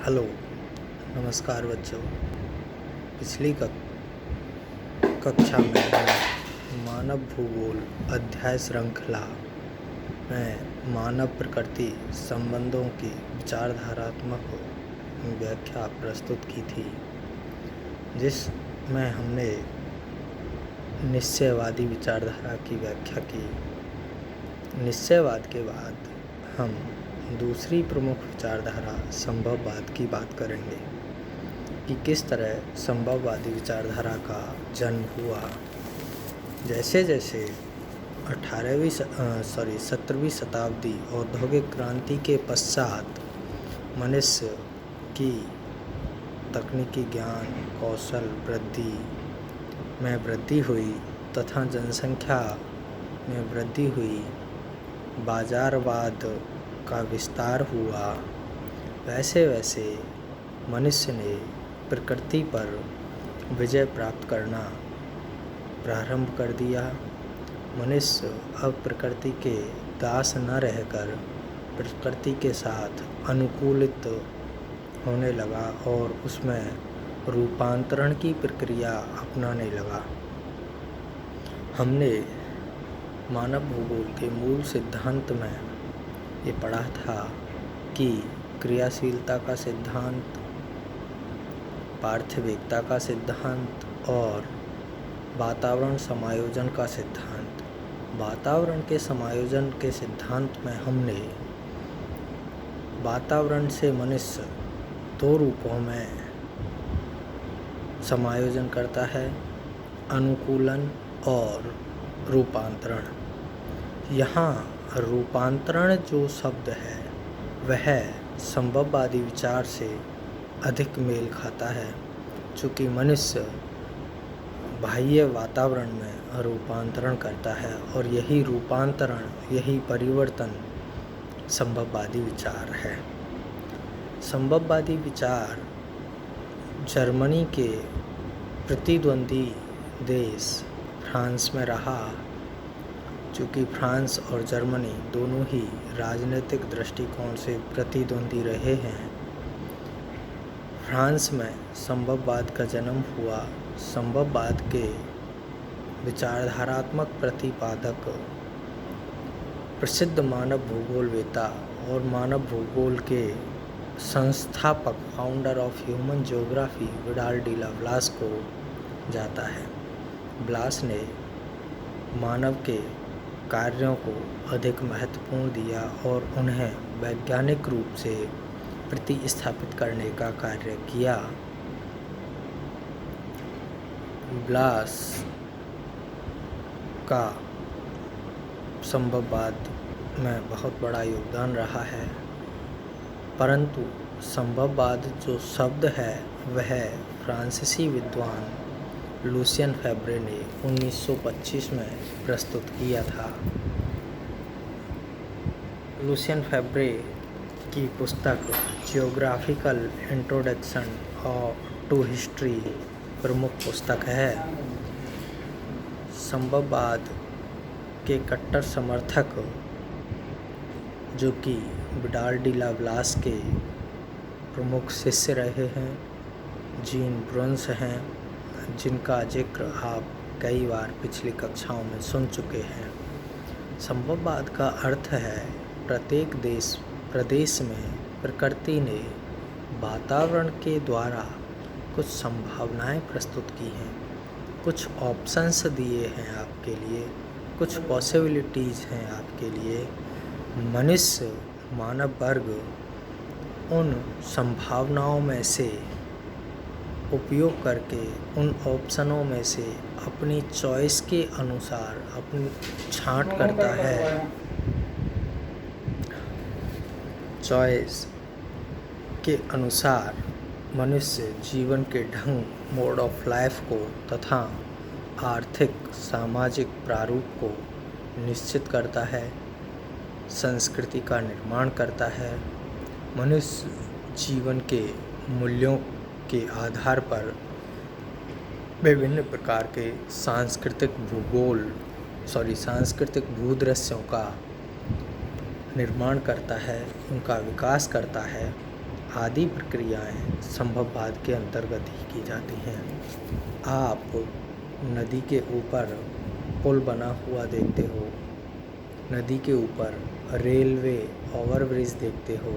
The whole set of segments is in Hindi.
हेलो, नमस्कार बच्चों। पिछली कक्षा में हम मानव भूगोल अध्याय श्रृंखला में मानव प्रकृति संबंधों की विचारधारात्मक व्याख्या प्रस्तुत की थी, जिसमें हमने निश्चयवादी विचारधारा की व्याख्या की। निश्चयवाद के बाद हम दूसरी प्रमुख विचारधारा संभववाद की बात करेंगे कि किस तरह संभववादी विचारधारा का जन्म हुआ। जैसे जैसे 17वीं शताब्दी औद्योगिक क्रांति के पश्चात मनुष्य की तकनीकी ज्ञान कौशल में वृद्धि हुई तथा जनसंख्या में वृद्धि हुई, बाजारवाद का विस्तार हुआ, वैसे वैसे मनुष्य ने प्रकृति पर विजय प्राप्त करना प्रारंभ कर दिया। मनुष्य अब प्रकृति के दास न रहकर प्रकृति के साथ अनुकूलित होने लगा और उसमें रूपांतरण की प्रक्रिया अपनाने लगा। हमने मानव भूगोल के मूल सिद्धांत में ये पढ़ा था कि क्रियाशीलता का सिद्धांत, पार्थिविकता का सिद्धांत और वातावरण समायोजन का सिद्धांत। वातावरण के समायोजन के सिद्धांत में हमने वातावरण से मनुष्य दो रूपों में समायोजन करता है, अनुकूलन और रूपांतरण। यहाँ रूपांतरण जो शब्द है वह संभववादी विचार से अधिक मेल खाता है, चूँकि मनुष्य बाह्य वातावरण में रूपांतरण करता है और यही रूपांतरण, यही परिवर्तन संभववादी विचार है। संभववादी विचार जर्मनी के प्रतिद्वंदी देश फ्रांस में रहा, चूँकि फ्रांस और जर्मनी दोनों ही राजनीतिक दृष्टिकोण से प्रतिद्वंदी रहे हैं। फ्रांस में संभववाद का जन्म हुआ। संभववाद के विचारधारात्मक प्रतिपादक प्रसिद्ध मानव भूगोलवेत्ता और मानव भूगोल के संस्थापक founder of human geography Vidal de la Blache को जाता है। ब्लास ने मानव के कार्यों को अधिक महत्वपूर्ण दिया और उन्हें वैज्ञानिक रूप से प्रतिस्थापित करने का कार्य किया। ब्लास का संभववाद में बहुत बड़ा योगदान रहा है, परंतु संभववाद जो शब्द है वह फ्रांसीसी विद्वान लुसियन फेब्रे ने 1925 में प्रस्तुत किया था। लुसियन फेब्रे की पुस्तक जियोग्राफिकल इंट्रोडक्शन टू हिस्ट्री प्रमुख पुस्तक है। संभववाद के कट्टर समर्थक, जो कि विडाल डी ला ब्लास के प्रमुख शिष्य रहे हैं, जीन ब्रुन्स हैं, जिनका जिक्र आप कई बार पिछली कक्षाओं में सुन चुके हैं। संभववाद का अर्थ है प्रत्येक प्रदेश में प्रकृति ने वातावरण के द्वारा कुछ संभावनाएं प्रस्तुत की हैं, कुछ ऑप्शंस दिए हैं आपके लिए, कुछ पॉसिबिलिटीज़ हैं आपके लिए। मनुष्य मानव वर्ग उन संभावनाओं में से उपयोग करके, उन ऑप्शनों में से अपनी चॉइस के अनुसार अपनी छांट करता है। चॉइस के अनुसार मनुष्य जीवन के ढंग, मोड ऑफ लाइफ को तथा आर्थिक सामाजिक प्रारूप को निश्चित करता है, संस्कृति का निर्माण करता है। मनुष्य जीवन के मूल्यों के आधार पर विभिन्न प्रकार के सांस्कृतिक भूदृश्यों का निर्माण करता है, उनका विकास करता है। आदि प्रक्रियाएं संभववाद के अंतर्गत ही की जाती हैं। आप नदी के ऊपर पुल बना हुआ देखते हो, नदी के ऊपर रेलवे ओवरब्रिज देखते हो,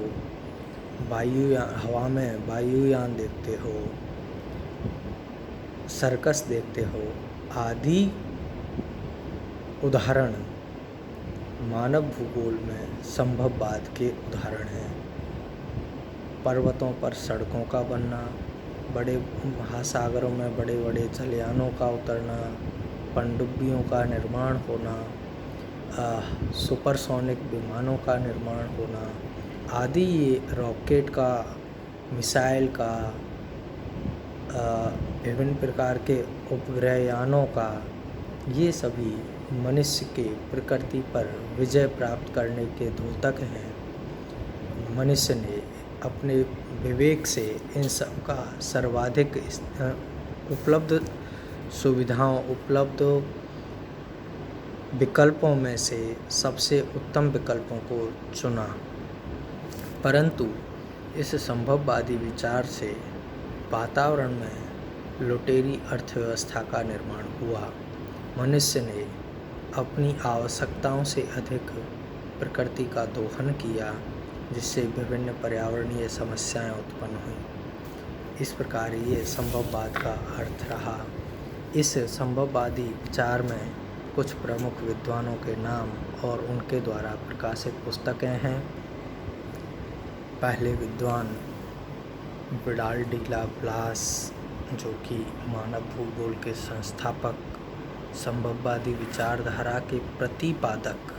हवा में वायुयान देखते हो, सर्कस देखते हो, आदि उदाहरण मानव भूगोल में संभववाद के उदाहरण हैं। पर्वतों पर सड़कों का बनना, बड़े महासागरों में बड़े बड़े जलयानों का उतरना, पनडुब्बियों का निर्माण होना, सुपरसोनिक विमानों का निर्माण होना आदि, ये रॉकेट का, मिसाइल का, विभिन्न प्रकार के उपग्रहयानों का, ये सभी मनुष्य के प्रकृति पर विजय प्राप्त करने के द्योतक हैं। मनुष्य ने अपने विवेक से इन सब का सर्वाधिक उपलब्ध सुविधाओं, उपलब्ध विकल्पों में से सबसे उत्तम विकल्पों को चुना। परंतु इस संभववादी विचार से वातावरण में लुटेरी अर्थव्यवस्था का निर्माण हुआ। मनुष्य ने अपनी आवश्यकताओं से अधिक प्रकृति का दोहन किया, जिससे विभिन्न पर्यावरणीय समस्याएं उत्पन्न हुईं। इस प्रकार ये संभववाद का अर्थ रहा। इस संभववादी विचार में कुछ प्रमुख विद्वानों के नाम और उनके द्वारा प्रकाशित पुस्तकें हैं। पहले विद्वान विडाल डी ला ब्लास, जो कि मानव भूगोल के संस्थापक, संभववादी विचारधारा के प्रतिपादक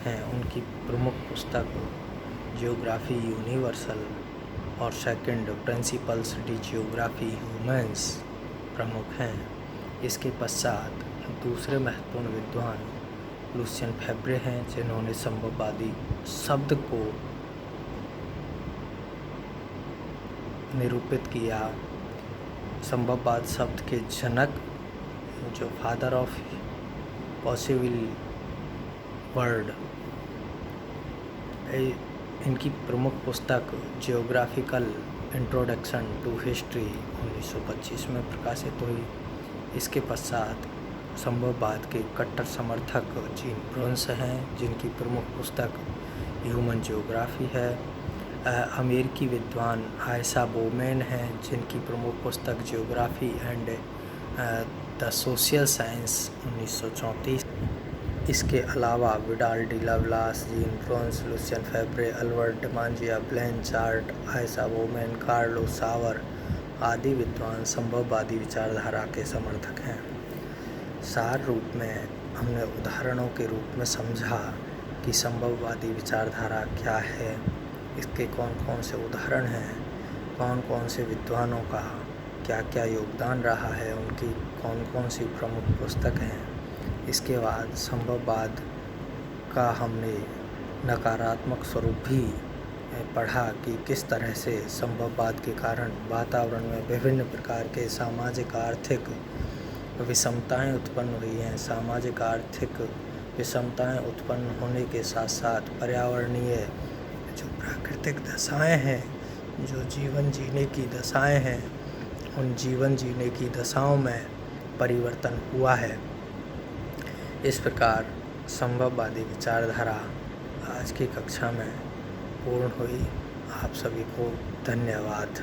हैं। उनकी प्रमुख पुस्तक जियोग्राफी यूनिवर्सल और second principles D geography humans प्रमुख हैं। इसके पश्चात दूसरे महत्वपूर्ण विद्वान लुसियन फेब्रे हैं, जिन्होंने संभववादी शब्द को निरूपित किया। संभववाद शब्द के जनक, जो फादर ऑफ पॉसिबल वर्ल्ड, इनकी प्रमुख पुस्तक जियोग्राफिकल इंट्रोडक्शन टू हिस्ट्री 1925 में प्रकाशित हुई। इसके पश्चात संभववाद के कट्टर समर्थक जीन ब्रोन्स हैं, जिनकी प्रमुख पुस्तक ह्यूमन जियोग्राफी है। अमेरिकी विद्वान आयशा बोमेन हैं, जिनकी प्रमुख पुस्तक geography and the social science 1934। इसके अलावा Vidal de la Blache, Jean Brunhes, Lucien Febvre, Albert Demangeon, Blanchard, Isaiah Bowman, Carl Sauer आदि विद्वान संभववादी विचारधारा के समर्थक हैं। सार रूप में हमने उदाहरणों के रूप में समझा कि संभववादी विचारधारा क्या है, इसके कौन कौन से उदाहरण हैं, कौन कौन से विद्वानों का क्या क्या योगदान रहा है, उनकी कौन कौन सी प्रमुख पुस्तक हैं। इसके बाद संभववाद का हमने नकारात्मक स्वरूप भी पढ़ा कि किस तरह से संभववाद के कारण वातावरण में विभिन्न प्रकार के सामाजिक आर्थिक विषमताएं उत्पन्न हुई हैं। सामाजिक आर्थिक विषमताएं उत्पन्न होने के साथ साथ पर्यावरणीय जो प्राकृतिक दशाएं हैं, जो जीवन जीने की दशाएं हैं, उन जीवन जीने की दशाओं में परिवर्तन हुआ है। इस प्रकार संभववादी विचारधारा आज की कक्षा में पूर्ण हुई। आप सभी को धन्यवाद।